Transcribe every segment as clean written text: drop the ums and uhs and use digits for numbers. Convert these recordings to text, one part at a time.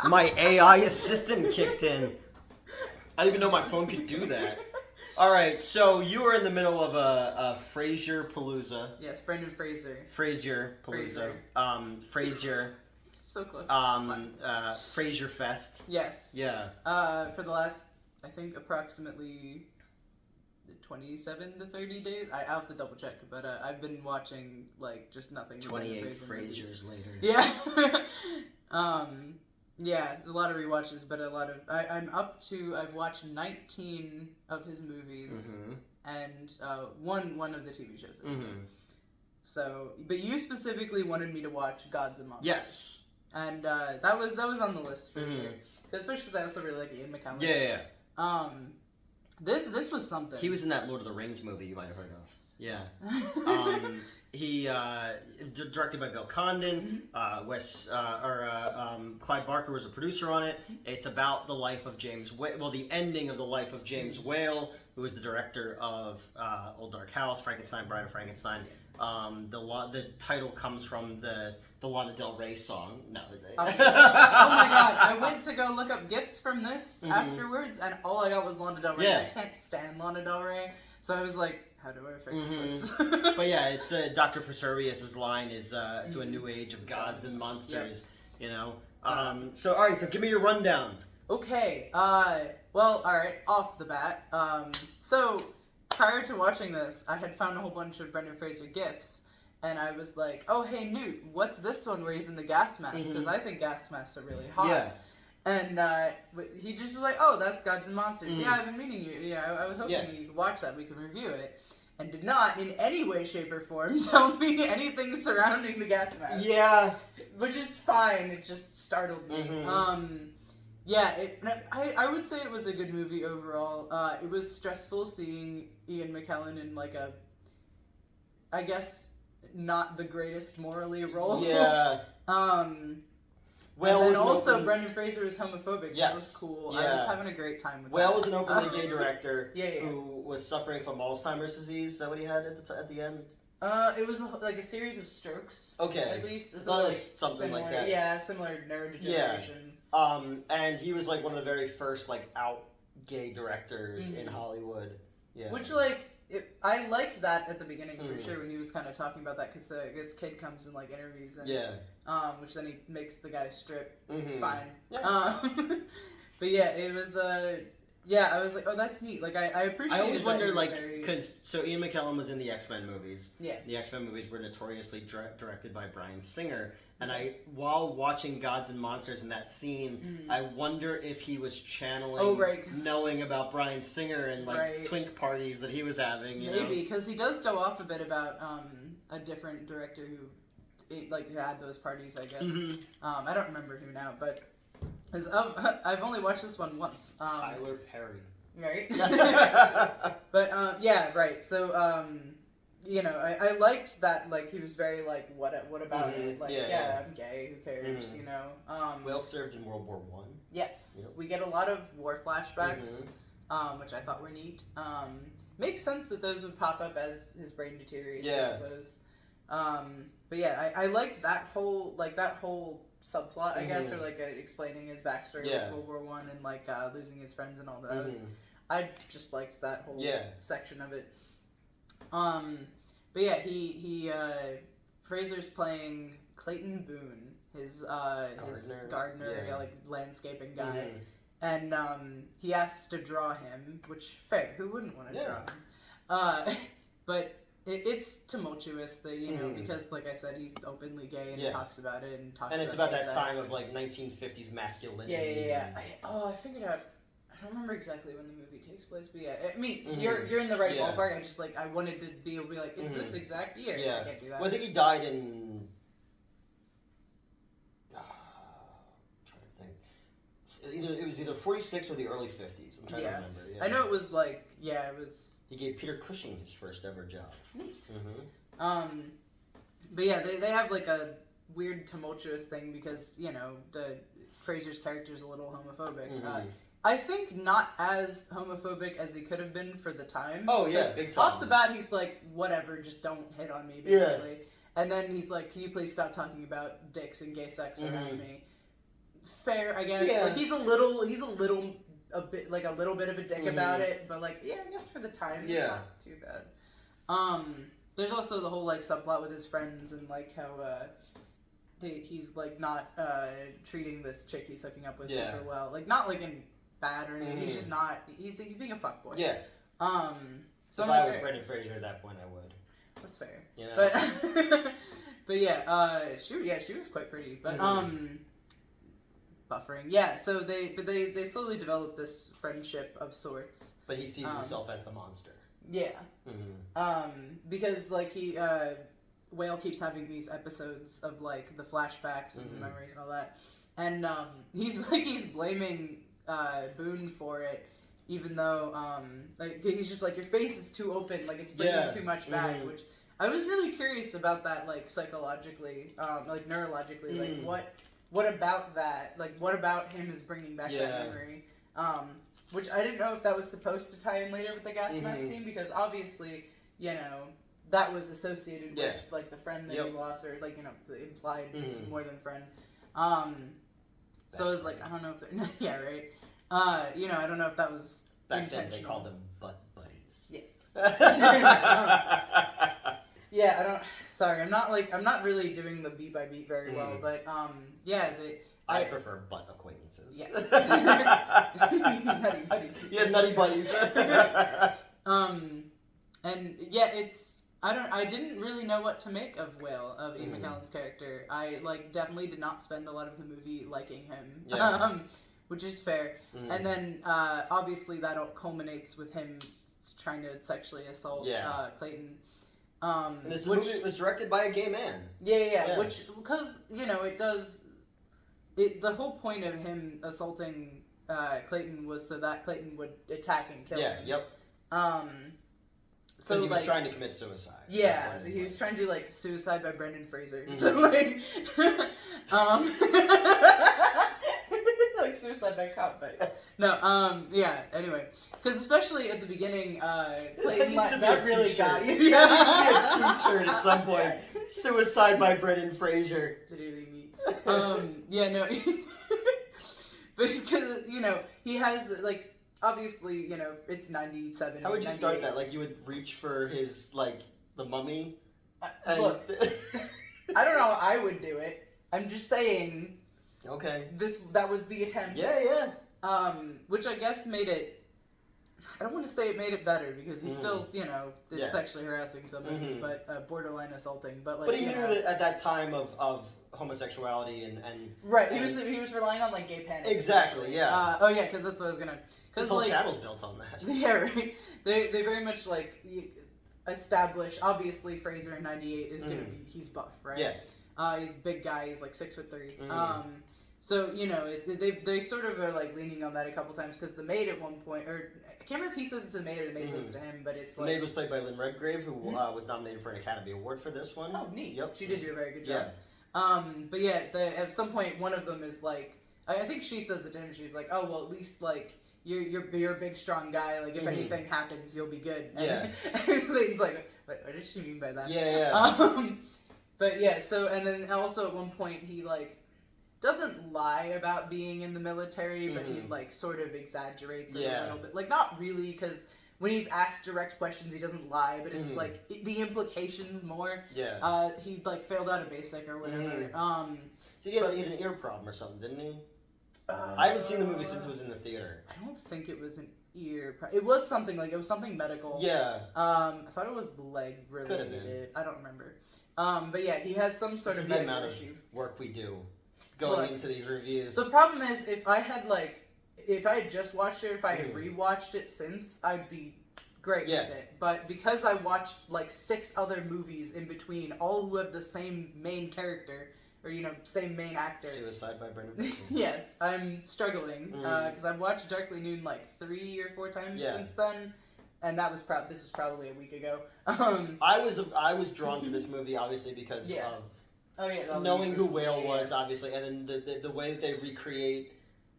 My AI assistant kicked in. I didn't even know my phone could do that. All right, so you were in the middle of a Frasier Palooza. Yes, Brendan Fraser. Frasier Palooza. Frasier. So close. Frasier Fest. Yes. Yeah. For the last, I think, approximately 27 to 30 days. I'll have to double check, but I've been watching like just nothing. 28 Frasiers later. Yeah. Yeah, a lot of rewatches, but a lot of I've watched 19 of his movies and one of the TV shows. So, but you specifically wanted me to watch Gods and Monsters. Yes. And that was on the list for sure. Especially because I also really like Ian McKellen. Yeah. This was something. He was in that Lord of the Rings movie you might have heard of. Yeah. He directed by Bill Condon. Clyde Barker was a producer on it. It's about the life of James the ending of the life of James Whale, who was the director of Old Dark House, Frankenstein, Bride of Frankenstein. The title comes from the Lana Del Rey song. No. Oh my god! I went to go look up gifs from this afterwards, and all I got was Lana Del Rey. Yeah. I can't stand Lana Del Rey, so I was like, "How do I fix this?" But yeah, it's Dr. Preservius's line is to a new age of gods and monsters. Yep. You know. So all right, so give me your rundown. Okay. Well, all right. Off the bat. So prior to watching this, I had found a whole bunch of Brendan Fraser gifs. And I was like, oh, hey, Newt, what's this one where he's in the gas mask? Because I think gas masks are really hot. Yeah. And he just was like, oh, that's Gods and Monsters. Yeah, I've been meaning you. Yeah, I was hoping you could watch that. We could review it. And did not, in any way, shape, or form, tell me anything surrounding the gas mask. Yeah. Which is fine. It just startled me. Yeah, I would say it was a good movie overall. It was stressful seeing Ian McKellen in, like, I guess, not the greatest morally role. Yeah. And then also Brendan Fraser was homophobic, so that was cool. Yeah. I was having a great time with that. Whale was an openly gay director yeah. who was suffering from Alzheimer's disease. Is that what he had at the end? It was like a series of strokes. Okay. At least. It's not something similar, like that. Yeah, similar neurodegeneration. Yeah. And he was like one of the very first like out gay directors in Hollywood. Yeah. Which I liked that at the beginning for sure when he was kind of talking about that because this kid comes and like interviews and which then he makes the guy strip. It's fine. Yeah. But yeah, it was I was like, oh, that's neat. Like I appreciate. I always wonder so Ian McKellen was in the X-Men movies. Yeah. The X-Men movies were notoriously directed by Bryan Singer. And while watching Gods and Monsters in that scene, I wonder if he was channeling, knowing about Bryan Singer and twink parties that he was having. Maybe because he does go off a bit about a different director who had those parties. I guess I don't remember who now, but I've only watched this one once. Tyler Perry. Right. But yeah, right. So I liked that, like, he was very, like, what about it? Like, I'm gay, who cares, you know? Well served in World War I. Yes. Yep. We get a lot of war flashbacks, which I thought were neat. Makes sense that those would pop up as his brain deteriorates, I suppose. But yeah, I liked that whole subplot, I guess, or, like, explaining his backstory with World War I and, like, losing his friends and all that. I just liked that whole section of it. But yeah, he Fraser's playing Clayton Boone, his gardener, like landscaping guy, and he asks to draw him, which fair, who wouldn't want to draw him? But it's tumultuous, because like I said, he's openly gay and talks about it and it's about that time of like 1950s masculinity. Yeah. I figured out. I don't remember exactly when the movie takes place, but yeah, I mean, you're in the right ballpark. I just I wanted to be able to be like, it's this exact year. Yeah. I can't do that. Well, I think he died in. I'm trying to think. It was either 46 or the early 50s. I'm trying to remember. Yeah. I know it was it was. He gave Peter Cushing his first ever job. But yeah, they have like a weird tumultuous thing because the Fraser's character is a little homophobic. I think not as homophobic as he could have been for the time. Oh, yeah, big time. Off the bat, he's like, whatever, just don't hit on me, basically. Yeah. And then he's like, can you please stop talking about dicks and gay sex around me? fair, I guess. Yeah. Like he's a little bit of a dick about it, but like I guess for the time it's not too bad. There's also the whole like subplot with his friends and like how he's like not treating this chick he's hooking up with super well, like not like in bad or anything. He's just not. He's being a fuckboy. Yeah. So if I was Brendan Fraser at that point, I would. That's fair. You know? But yeah, she was quite pretty. But buffering. Yeah, so they slowly develop this friendship of sorts. But he sees himself as the monster. Yeah. Because like Whale keeps having these episodes of like the flashbacks and the memories and all that, and he's blaming Boone for it, even though like he's just like, your face is too open, like it's bringing too much back, which I was really curious about that, like psychologically, like neurologically, like what about that, like what about him is bringing back that memory, which I didn't know if that was supposed to tie in later with the gas mask scene, because obviously, you know, that was associated with like the friend that he lost, or like, you know, implied more than friend. So I was like, I don't know if they're right. You know, I don't know if that was back then they called them butt buddies. Yes. Yeah, I don't. Sorry, I'm not really doing the beat by beat very well, but yeah, I prefer butt acquaintances. Yes. Nutty buddies. Yeah, nutty buddies. And yeah, it's I didn't really know what to make of Whale, of Ian McKellen's character. I like definitely did not spend a lot of the movie liking him, which is fair. And then obviously that all culminates with him trying to sexually assault Clayton. And this movie was directed by a gay man. Yeah. Which, because, you know, the whole point of him assaulting Clayton was so that Clayton would attack and kill him. Yep. So he was trying to commit suicide. Yeah, he was trying to do like suicide by Brendan Fraser. So like, like suicide by cop, but no. Yeah. Anyway, because especially at the beginning, Clayton, that really got you. Yeah, there needs to be a T-shirt at some point. Suicide by Brendan Fraser. Literally me. Yeah. No. But because, you know, he has like. Obviously, you know, it's 97. How would you start that? Like, you would reach for his, like, the mummy? Look, I don't know how I would do it. I'm just saying. Okay. That was the attempt. Yeah. Which I guess made it. I don't want to say it made it better, because he still, you know, is sexually harassing somebody, but borderline assaulting. But like. But he knew that at that time of homosexuality and right. He was relying on like gay panic. Exactly. Yeah. Oh yeah, because that's what I was gonna. This whole channel's built on that. Yeah, right. They very much like establish. Obviously, Fraser in '98 is gonna be. He's buff, right? Yeah. He's a big guy. He's like 6'3". So you know they sort of are like leaning on that a couple times, because the maid at one point, or I can't remember if he says it to the maid or the maid says it to him, but it's like the maid was played by Lynn Redgrave, who was nominated for an Academy Award for this one. Oh, neat. Yep. She did do a very good job. Yeah. But yeah, at some point one of them is like, I think she says it to him. She's like, oh well, at least like. You're a big strong guy. Like if anything happens, you'll be good. And Clayton's like, what does she mean by that? Yeah. But yeah. So and then also at one point he like doesn't lie about being in the military, but he like sort of exaggerates it a little bit. Like not really, because when he's asked direct questions, he doesn't lie, but it's like the implications more. Yeah. He like failed out of basic or whatever. So he had an ear problem or something, didn't he? I haven't seen the movie since it was in the theater. I don't think it was an ear. It was something medical. Yeah. I thought it was leg related. I don't remember. But yeah, he has some sort of medical issue. The amount of work we do going into these reviews. The problem is, if I had just watched it, if I had rewatched it since, I'd be great with it. But because I watched like 6 other movies in between, all who have the same main character. Or, you know, same main actor. Suicide by Brendan Fraser. Yes, I'm struggling, because I've watched Darkly Noon like 3 or 4 times since then, and that was this was probably a week ago. I was drawn to this movie, obviously, because of knowing who Whale was, obviously, and then the way that they recreate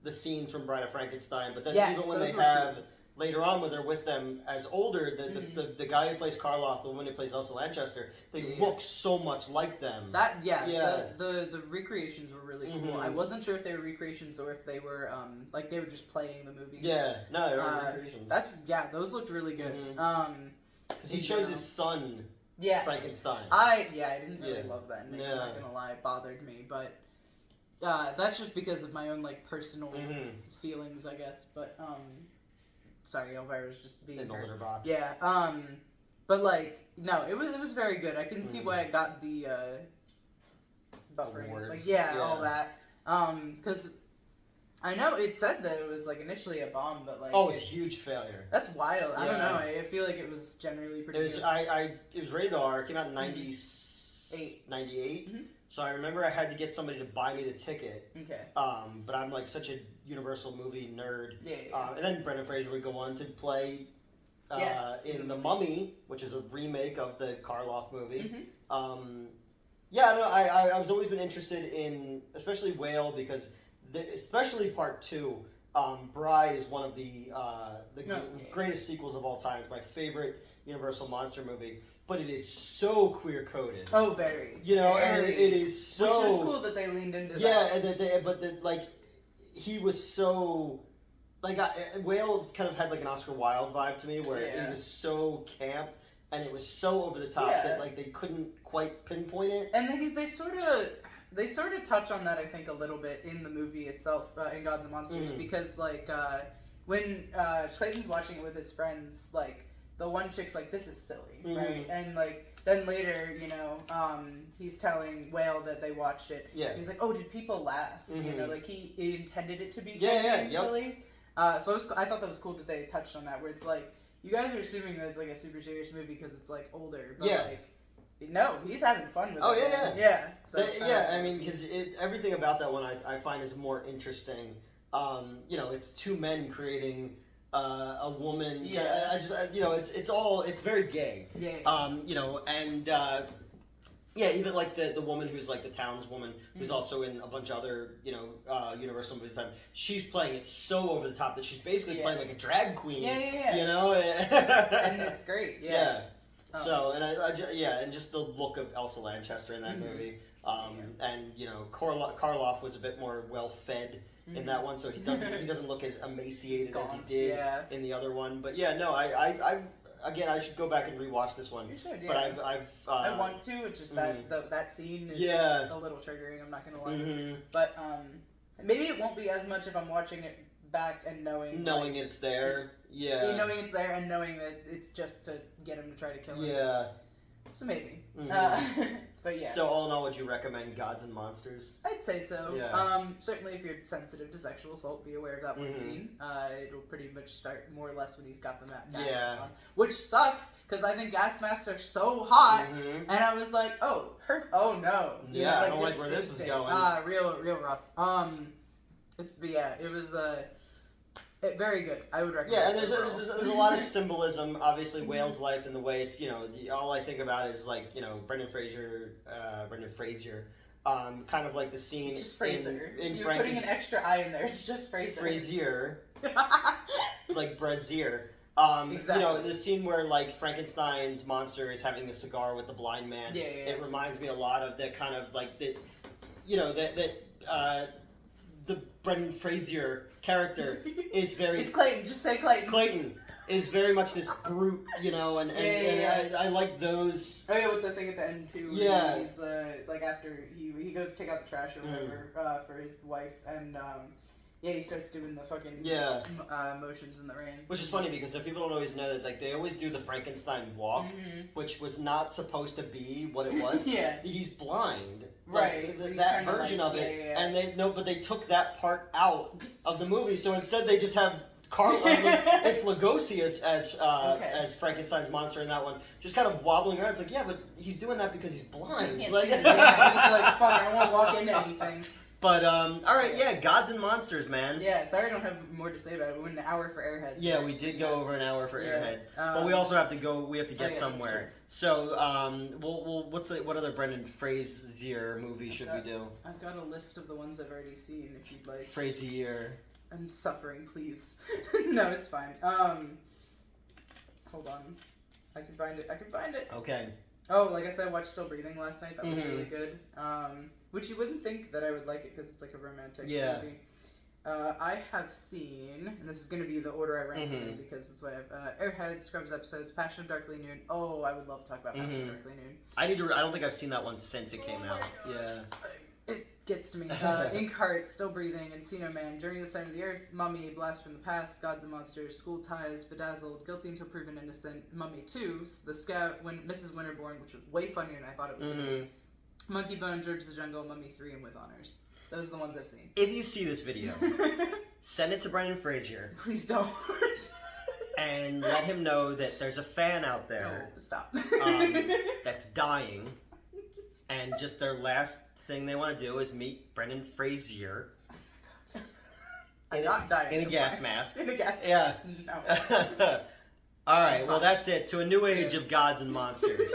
the scenes from Bride of Frankenstein, but then even when they have later on when they're with them as older, the guy who plays Karloff, the woman who plays Elsa Lanchester, they look so much like them. The recreations were really cool. I wasn't sure if they were recreations or if they were like they were just playing the movies. Yeah, no, they were recreations. Those looked really good. Because he shows his son Frankenstein. I didn't really love that ending. I'm not gonna lie, it bothered me, but that's just because of my own like personal feelings, I guess. But sorry, Elvira was just being in the litter box. Yeah. But like, no, it was very good. I can see why it got the buffering. Awards. Like, all that. Because I know it said that it was like initially a bomb, but like it was a huge failure. That's wild. I don't know. I feel like it was generally pretty. Good. It was rated R. It came out in 98. So I remember I had to get somebody to buy me the ticket. Okay. But I'm like such a Universal movie nerd. Yeah. And then Brendan Fraser would go on to play in The Mummy, which is a remake of the Karloff movie. I don't know. I was always been interested in, especially Whale, because especially part 2. Bride is one of the greatest sequels of all time. It's my favorite Universal monster movie. But it is so queer coded. Oh, very. You know, and it is so. Which was cool that they leaned into that. Yeah, and like he was so like Whale kind of had like an Oscar Wilde vibe to me, where it was so camp and it was so over the top that like they couldn't quite pinpoint it. And they sort of touch on that, I think, a little bit in the movie itself, in Gods and Monsters, because like when Clayton's watching it with his friends, like. The one chick's like, this is silly, right? And like, then later, you know, he's telling Whale that they watched it. Yeah. He's like, oh, did people laugh? You know, like he intended it to be silly. So I thought that was cool that they touched on that, where it's like, you guys are assuming that it's like a super serious movie because it's like older, but like, no, he's having fun with it. Yeah. So, I mean, because everything about that one I find is more interesting. You know, it's two men creating. A woman, it's very gay. You know, and even like the woman who's like the townswoman, who's also in a bunch of other, you know, Universal movies. Time she's playing it so over the top that she's basically playing like a drag queen. You know, and it's great. So and just the look of Elsa Lanchester in that movie. And you know, Karloff was a bit more well fed. In that one, so he doesn't look as emaciated as he did in the other one. But I should go back and rewatch this one. You should, But I want to. It's just that scene is a little triggering. I'm not gonna lie. But maybe it won't be as much if I'm watching it back and knowing it's there. Knowing it's there and knowing that it's just to get him to try to kill him. Yeah. So maybe. But yeah. So all in all, would you recommend Gods and Monsters? I'd say so. Yeah. Certainly if you're sensitive to sexual assault, be aware of that one scene. It'll pretty much start more or less when he's got the gas mask on. Which sucks, because I think gas masks are so hot, and I was like, oh no. Yeah, I don't like where this is going. Real rough. It was very good. I would recommend. Yeah, and there's a lot of symbolism. Obviously, Whale's life and the way it's, you know, all I think about is like, you know, Brendan Fraser, kind of like the scene. It's just Fraser. You're putting an extra I in there. It's just Fraser. Frazier, like Brazier. Exactly. You know, the scene where like Frankenstein's monster is having the cigar with the blind man. Yeah. It reminds me a lot of that kind of like that. You know the Brendan Fraser character is very. It's Clayton. Just say Clayton. Clayton is very much this brute, you know, and I like those. Oh yeah, with the thing at the end too. Yeah. He's like after he goes to take out the trash or whatever for his wife, and he starts doing the fucking motions in the rain. Which is funny because if people don't always know that, like they always do the Frankenstein walk, which was not supposed to be what it was. He's blind. Right, like, that version of it, and they took that part out of the movie. So instead, they just have it's Lugosius as Frankenstein's monster in that one, just kind of wobbling around. It's like, but he's doing that because he's blind. He's like, fuck, I don't want to walk into anything. But all right, Gods and Monsters, man. Yeah, sorry I don't have more to say about it. We went an hour for Airheads. Yeah, we did go over an hour for Airheads, but we also have to go. We have to get somewhere. So, what other Brendan Fraser movie should we do? I've got a list of the ones I've already seen. If you'd like. Frazier. I'm suffering, please. No, it's fine. Hold on. I can find it. Okay. Oh, like I said, I watched Still Breathing last night. That was really good. Which you wouldn't think that I would like it because it's like a romantic movie. I have seen, and this is going to be the order I rank them in because it's what I have, Airhead, Scrubs episodes, Passion of Darkly Noon. Oh, I would love to talk about Passion of Darkly Noon. I don't think I've seen that one since it came out. Yeah. It gets to me. Inkheart, Still Breathing, Encino Man, Journey to the Center of the Earth, Mummy, Blast from the Past, Gods and Monsters, School Ties, Bedazzled, Guilty Until Proven Innocent, Mummy 2, The Scout, Mrs. Winterborn, which was way funnier than I thought it was going to be, Monkey Bone, George the Jungle, Mummy 3, and With Honors. Those are the ones I've seen. If you see this video, send it to Brendan Fraser. Please don't. And let him know that there's a fan out there. No, stop. That's dying. And just their last thing they want to do is meet Brendan Fraser. I'm not dying. In a gas mask. In a gas mask. Yeah. No. All right, well, that's it. To a new age of gods and monsters.